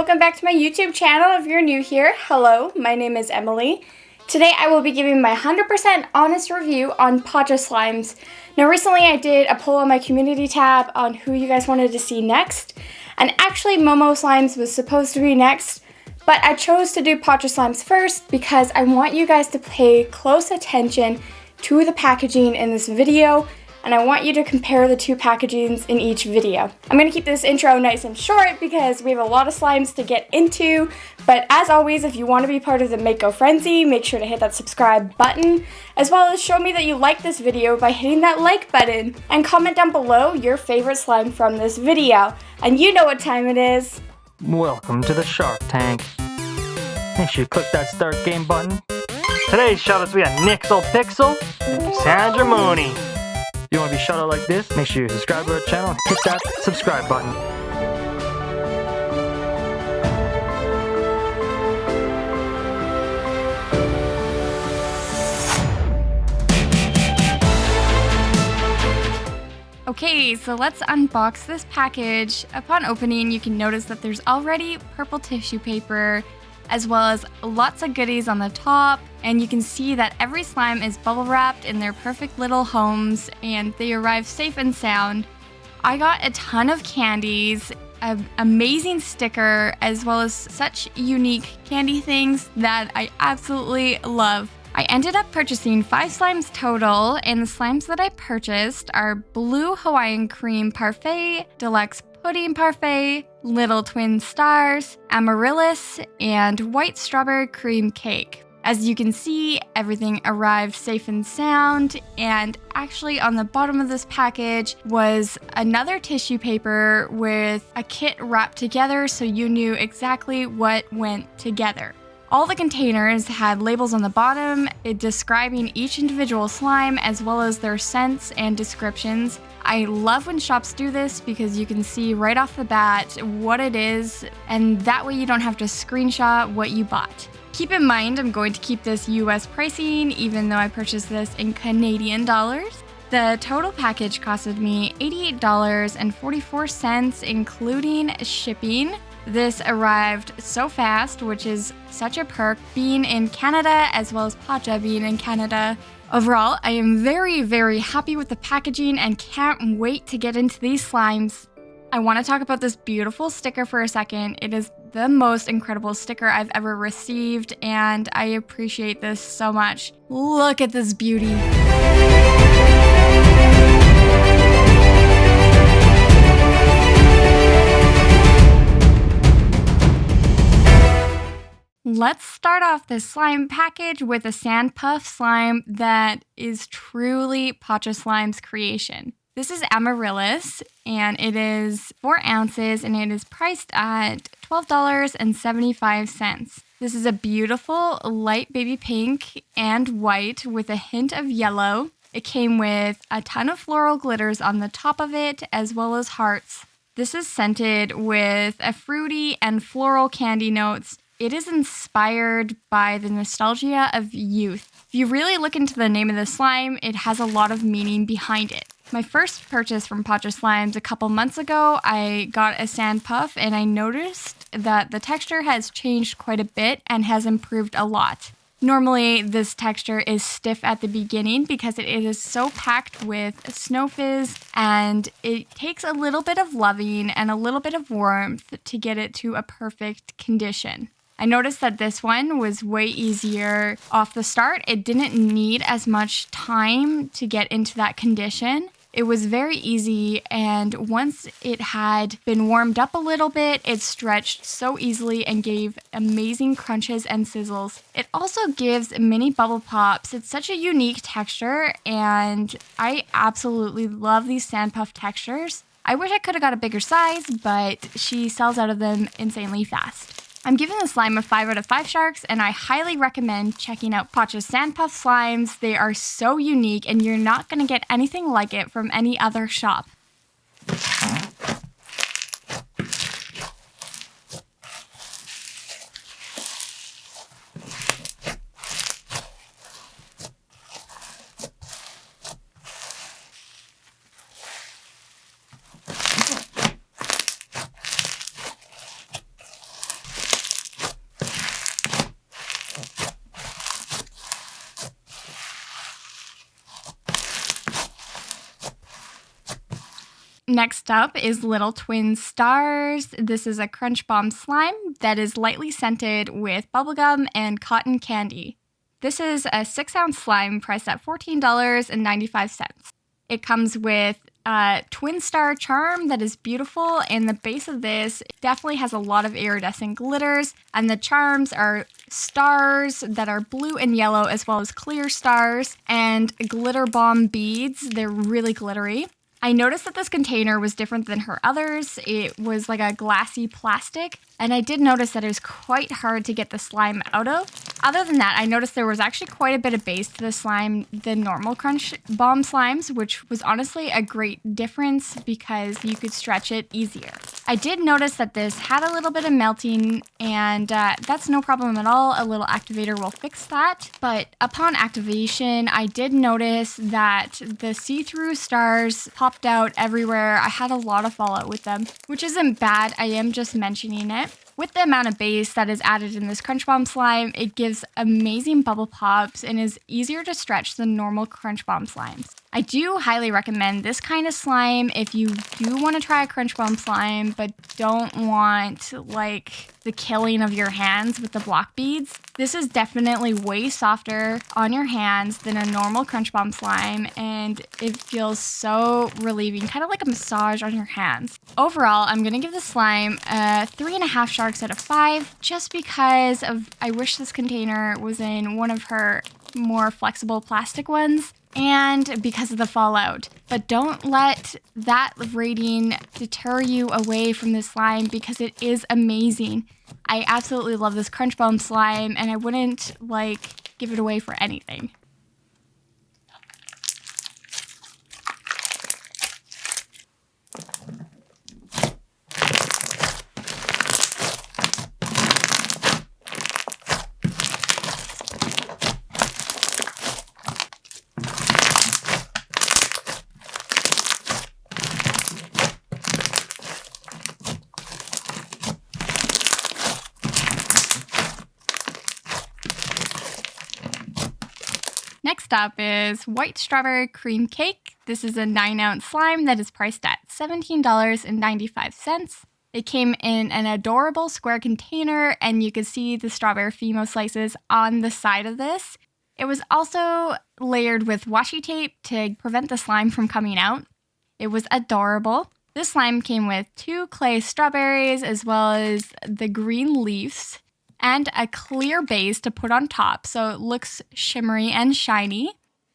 welcome back to my YouTube channel. If you're new here, hello, my name is Emily. Today I will be giving my 100% honest review on Potcha slimes. Now recently I did a poll on my community tab on who you guys wanted to see next, and actually Momo slimes was supposed to be next, but I chose to do Potcha slimes first because I want you guys to pay close attention to the packaging in this video, and I want you to compare the two packagings in each video. I'm going to keep this intro nice and short because we have a lot of slimes to get into, but as always, if you want to be part of the Mako frenzy, make sure to hit that subscribe button, as well as show me that you like this video by hitting that like button, and comment down below your favorite slime from this video. And you know what time it is. Welcome to the Shark Tank. Make sure you click that start game button. Today's shoutouts, we got Nixel Pixel and Sandra Mooney. If you want to be shouted out like this, make sure you subscribe to our channel and hit that subscribe button. Okay, so let's unbox this package. Upon opening, you can notice that there's already purple tissue paper, as well as lots of goodies on the top, and you can see that every slime is bubble wrapped in their perfect little homes and they arrive safe and sound. I got a ton of candies, an amazing sticker, as well as such unique candy things that I absolutely love. I ended up purchasing 5 slimes total, and the slimes that I purchased are Blue Hawaiian Cream Parfait, Deluxe Pudding Parfait, Little Twin Stars, Amaryllis, and White Strawberry Cream Cake. As you can see, everything arrived safe and sound, and actually on the bottom of this package was another tissue paper with a kit wrapped together so you knew exactly what went together. All the containers had labels on the bottom describing each individual slime as well as their scents and descriptions. I love when shops do this because you can see right off the bat what it is, and that way you don't have to screenshot what you bought. Keep in mind, I'm going to keep this US pricing even though I purchased this in Canadian dollars. The total package costed me $88.44, including shipping. This arrived so fast, which is such a perk being in Canada as well as Potcha being in Canada. Overall, I am very, very happy with the packaging and can't wait to get into these slimes. I want to talk about this beautiful sticker for a second. It is the most incredible sticker I've ever received, and I appreciate this so much. Look at this beauty. Let's start off this slime package with a sand puff slime that is truly Potcha Slime's creation. This is Amaryllis, and it is 4 ounces, and it is priced at $12.75. This is a beautiful light baby pink and white with a hint of yellow. It came with a ton of floral glitters on the top of it, as well as hearts. This is scented with a fruity and floral candy notes. It is inspired by the nostalgia of youth. If you really look into the name of the slime, it has a lot of meaning behind it. My first purchase from Potcha Slimes a couple months ago, I got a sand puff, and I noticed that the texture has changed quite a bit and has improved a lot. Normally, this texture is stiff at the beginning because it is so packed with snow fizz, and it takes a little bit of loving and a little bit of warmth to get it to a perfect condition. I noticed that this one was way easier off the start. It didn't need as much time to get into that condition. It was very easy, and once it had been warmed up a little bit, it stretched so easily and gave amazing crunches and sizzles. It also gives mini bubble pops. It's such a unique texture, and I absolutely love these sand puff textures. I wish I could have got a bigger size, but she sells out of them insanely fast. I'm giving the slime a 5 out of 5 sharks, and I highly recommend checking out Potcha's Sand Puff Slimes. They are so unique, and you're not going to get anything like it from any other shop. Next up is Little Twin Stars. This is a Crunch Bomb slime that is lightly scented with bubblegum and cotton candy. This is a 6-ounce slime priced at $14.95. It comes with a twin star charm that is beautiful, and the base of this definitely has a lot of iridescent glitters, and the charms are stars that are blue and yellow as well as clear stars and glitter bomb beads. They're really glittery. I noticed that this container was different than her others. It was like a glassy plastic, and I did notice that it was quite hard to get the slime out of. Other than that, I noticed there was actually quite a bit of base to the slime than normal Crunch Bomb slimes, which was honestly a great difference because you could stretch it easier. I did notice that this had a little bit of melting, and that's no problem at all. A little activator will fix that. But upon activation, I did notice that the see-through stars popped out everywhere. I had a lot of fallout with them, which isn't bad. I am just mentioning it. With the amount of base that is added in this Crunch Bomb slime, it gives amazing bubble pops and is easier to stretch than normal Crunch Bomb slimes. I do highly recommend this kind of slime if you do want to try a Crunch Bomb slime but don't want like the killing of your hands with the block beads. This is definitely way softer on your hands than a normal Crunch Bomb slime, and it feels so relieving, kind of like a massage on your hands. Overall, I'm going to give the slime a 3.5 sharks out of 5 just because I wish this container was in one of her more flexible plastic ones, and because of the fallout. But don't let that rating deter you away from this slime because it is amazing. I absolutely love this Crunch Bomb slime, and I wouldn't give it away for anything. Next up is White Strawberry Cream Cake. This is a 9-ounce slime that is priced at $17.95. It came in an adorable square container, and you could see the strawberry Fimo slices on the side of this. It was also layered with washi tape to prevent the slime from coming out. It was adorable. This slime came with 2 clay strawberries as well as the green leaves, and a clear base to put on top so it looks shimmery and shiny.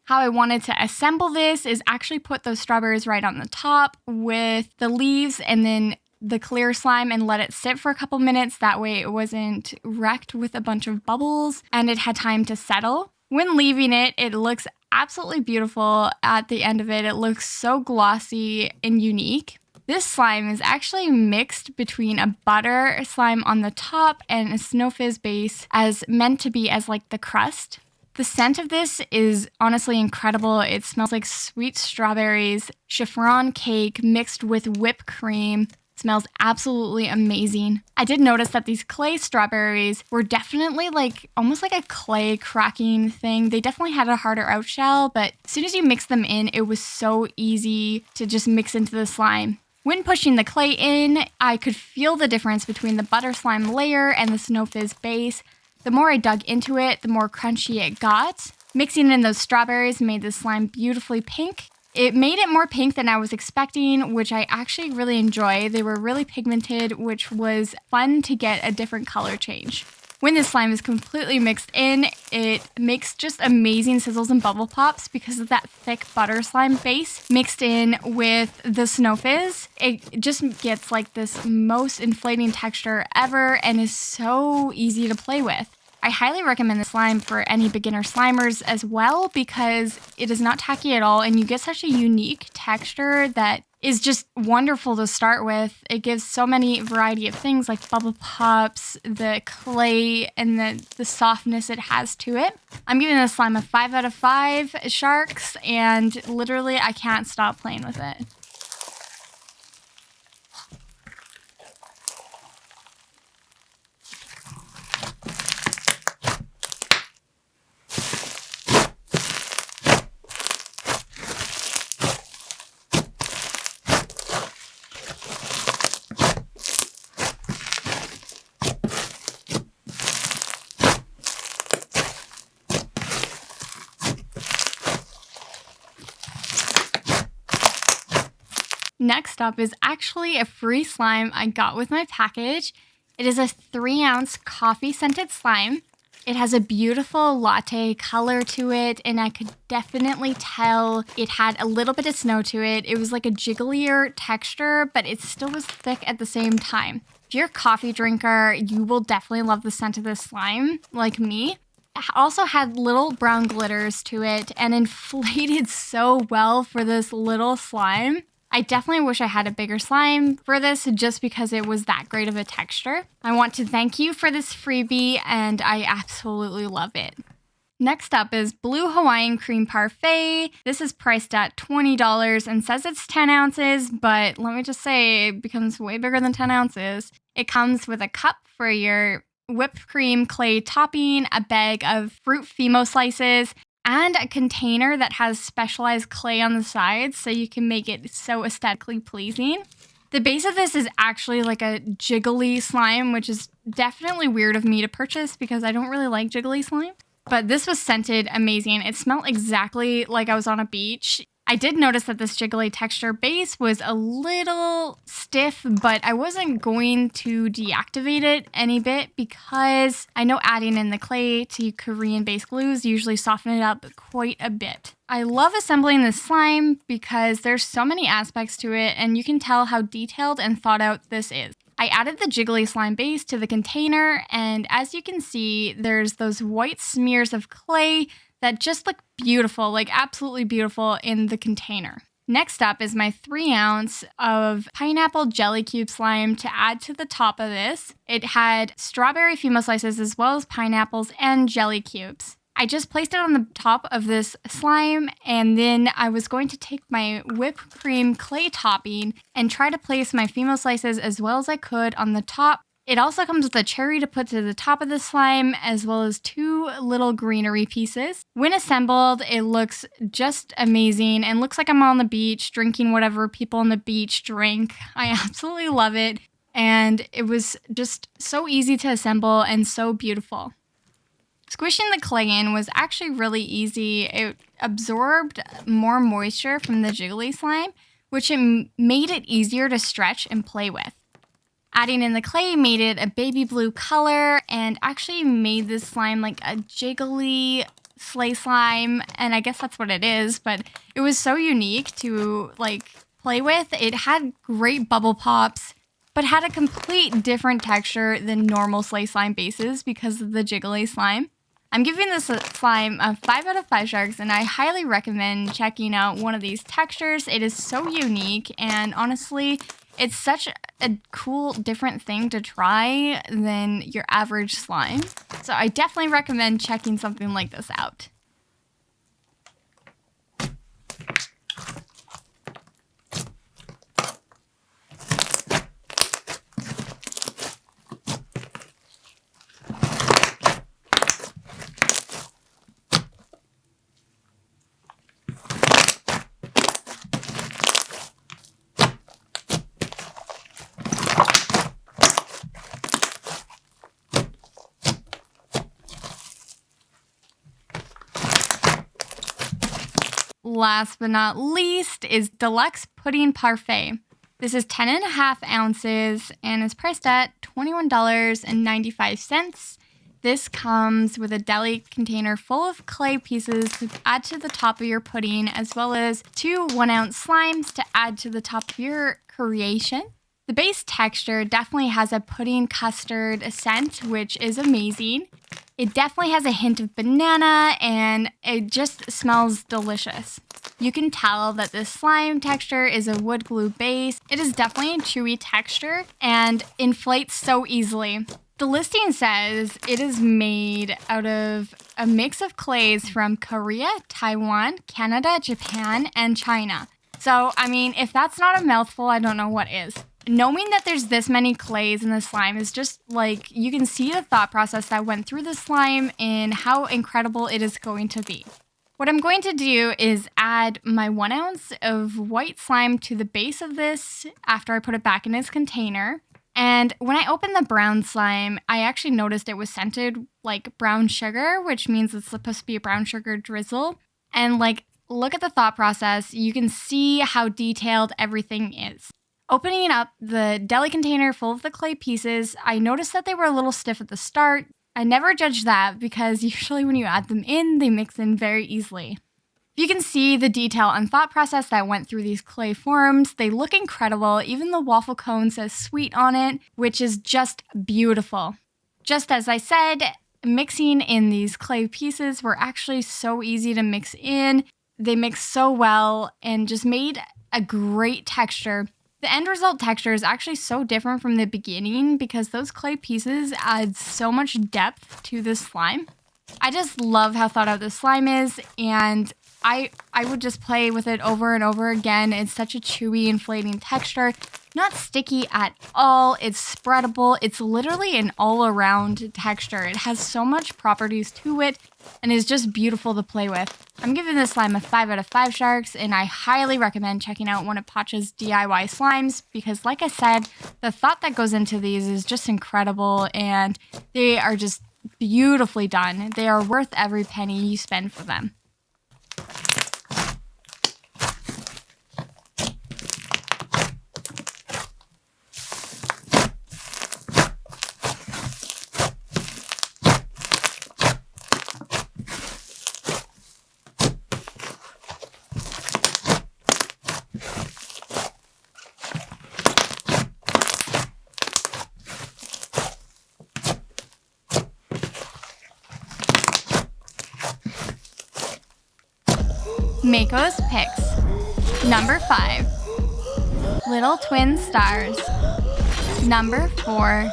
How I wanted to assemble this is actually put those strawberries right on the top with the leaves and then the clear slime and let it sit for a couple minutes. That way it wasn't wrecked with a bunch of bubbles and it had time to settle. When leaving it, it looks absolutely beautiful at the end of it. It looks so glossy and unique. This slime is actually mixed between a butter slime on the top and a Snow Fizz base as meant to be as like the crust. The scent of this is honestly incredible. It smells like sweet strawberries, chiffon cake mixed with whipped cream. It smells absolutely amazing. I did notice that these clay strawberries were definitely almost like a clay cracking thing. They definitely had a harder out shell, but as soon as you mix them in, it was so easy to just mix into the slime. When pushing the clay in, I could feel the difference between the butter slime layer and the Snow Fizz base. The more I dug into it, the more crunchy it got. Mixing in those strawberries made the slime beautifully pink. It made it more pink than I was expecting, which I actually really enjoy. They were really pigmented, which was fun to get a different color change. When the slime is completely mixed in, it makes just amazing sizzles and bubble pops because of that thick butter slime base mixed in with the Snow Fizz. It just gets this most inflating texture ever and is so easy to play with. I highly recommend the slime for any beginner slimers as well because it is not tacky at all and you get such a unique texture that is just wonderful to start with. It gives so many variety of things like bubble pops, the clay, and the softness it has to it. I'm giving this slime a 5 out of 5 sharks, and literally I can't stop playing with it. Next up is actually a free slime I got with my package. It is a 3-ounce coffee-scented slime. It has a beautiful latte color to it, and I could definitely tell it had a little bit of snow to it. It was like a jigglier texture, but it still was thick at the same time. If you're a coffee drinker, you will definitely love the scent of this slime, like me. It also had little brown glitters to it and inflated so well for this little slime. I definitely wish I had a bigger slime for this just because it was that great of a texture. I want to thank you for this freebie, and I absolutely love it. Next up is Blue Hawaiian Cream Parfait. This is priced at $20 and says it's 10 ounces, but let me just say it becomes way bigger than 10 ounces. It comes with a cup for your whipped cream clay topping, a bag of fruit Fimo slices, and a container that has specialized clay on the sides so you can make it so aesthetically pleasing. The base of this is actually like a jiggly slime, which is definitely weird of me to purchase because I don't really like jiggly slime. But this was scented amazing. It smelled exactly like I was on a beach. I did notice that this jiggly texture base was a little stiff, but I wasn't going to deactivate it any bit because I know adding in the clay to Korean-based glues usually soften it up quite a bit. I love assembling this slime because there's so many aspects to it, and you can tell how detailed and thought out this is. I added the jiggly slime base to the container, and as you can see, there's those white smears of clay that just look beautiful, like absolutely beautiful in the container. Next up is my 3-ounce of pineapple jelly cube slime to add to the top of this. It had strawberry Fimo slices as well as pineapples and jelly cubes. I just placed it on the top of this slime, and then I was going to take my whipped cream clay topping and try to place my Fimo slices as well as I could on the top. It also comes with a cherry to put to the top of the slime, as well as 2 little greenery pieces. When assembled, it looks just amazing and looks like I'm on the beach drinking whatever people on the beach drink. I absolutely love it, and it was just so easy to assemble and so beautiful. Squishing the clay in was actually really easy. It absorbed more moisture from the jiggly slime, which made it easier to stretch and play with. Adding in the clay made it a baby blue color and actually made this slime like a jiggly sleigh slime, and I guess that's what it is, but it was so unique to like play with. It had great bubble pops, but had a complete different texture than normal sleigh slime bases because of the jiggly slime. I'm giving this slime a 5 out of 5 sharks, and I highly recommend checking out one of these textures. It is so unique, and honestly, it's such a cool, different thing to try than your average slime. So I definitely recommend checking something like this out. Last but not least is Deluxe Pudding Parfait. This is 10.5 ounces and is priced at $21.95. This comes with a deli container full of clay pieces to add to the top of your pudding, as well as 2 1-ounce slimes to add to the top of your creation. The base texture definitely has a pudding custard scent, which is amazing. It definitely has a hint of banana, and it just smells delicious. You can tell that this slime texture is a wood glue base. It is definitely a chewy texture and inflates so easily. The listing says it is made out of a mix of clays from Korea, Taiwan, Canada, Japan, and China. So, I mean, if that's not a mouthful, I don't know what is. Knowing that there's this many clays in the slime is just like, you can see the thought process that went through the slime and how incredible it is going to be. What I'm going to do is add my 1 ounce of white slime to the base of this after I put it back in its container. And when I opened the brown slime, I actually noticed it was scented like brown sugar, which means it's supposed to be a brown sugar drizzle. And like look at the thought process. You can see how detailed everything is. Opening up the deli container full of the clay pieces, I noticed that they were a little stiff at the start. I never judge that because usually when you add them in, they mix in very easily. You can see the detail and thought process that went through these clay forms. They look incredible. Even the waffle cone says sweet on it, which is just beautiful. Just as I said, mixing in these clay pieces were actually so easy to mix in. They mixed so well and just made a great texture. The end result texture is actually so different from the beginning because those clay pieces add so much depth to this slime. I just love how thought out this slime is, and I would just play with it over and over again. It's such a chewy, inflating texture. Not sticky at all. It's spreadable. It's literally an all-around texture. It has so much properties to it and is just beautiful to play with. I'm giving this slime a 5 out of 5 sharks, and I highly recommend checking out one of Potcha's DIY slimes because, like I said, the thought that goes into these is just incredible, and they are just beautifully done. They are worth every penny you spend for them. Mako's picks. Number 5, Little Twin Stars. Number 4,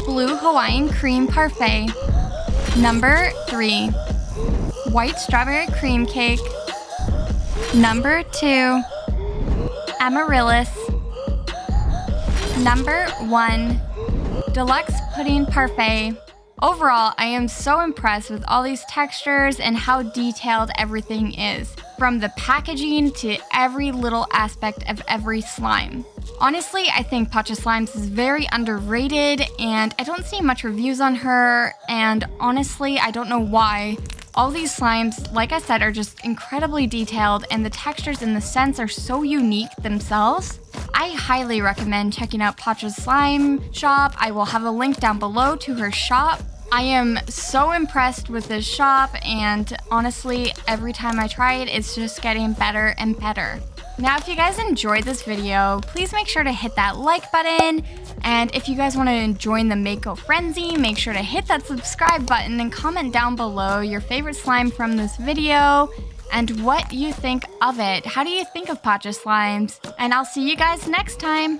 Blue Hawaiian Cream Parfait. Number 3, White Strawberry Cream Cake. Number 2, Amaryllis. Number 1, Deluxe Pudding Parfait. Overall, I am so impressed with all these textures and how detailed everything is, from the packaging to every little aspect of every slime. Honestly, I think Potcha Slimes is very underrated, and I don't see much reviews on her, and honestly, I don't know why. All these slimes, like I said, are just incredibly detailed, and the textures and the scents are so unique themselves. I highly recommend checking out Potcha's slime shop. I will have a link down below to her shop. I am so impressed with this shop, and honestly, every time I try it, it's just getting better and better. Now, if you guys enjoyed this video, please make sure to hit that like button. And if you guys want to join the Mako frenzy, make sure to hit that subscribe button and comment down below your favorite slime from this video and what you think of it. How do you think of Potcha Slimes? And I'll see you guys next time.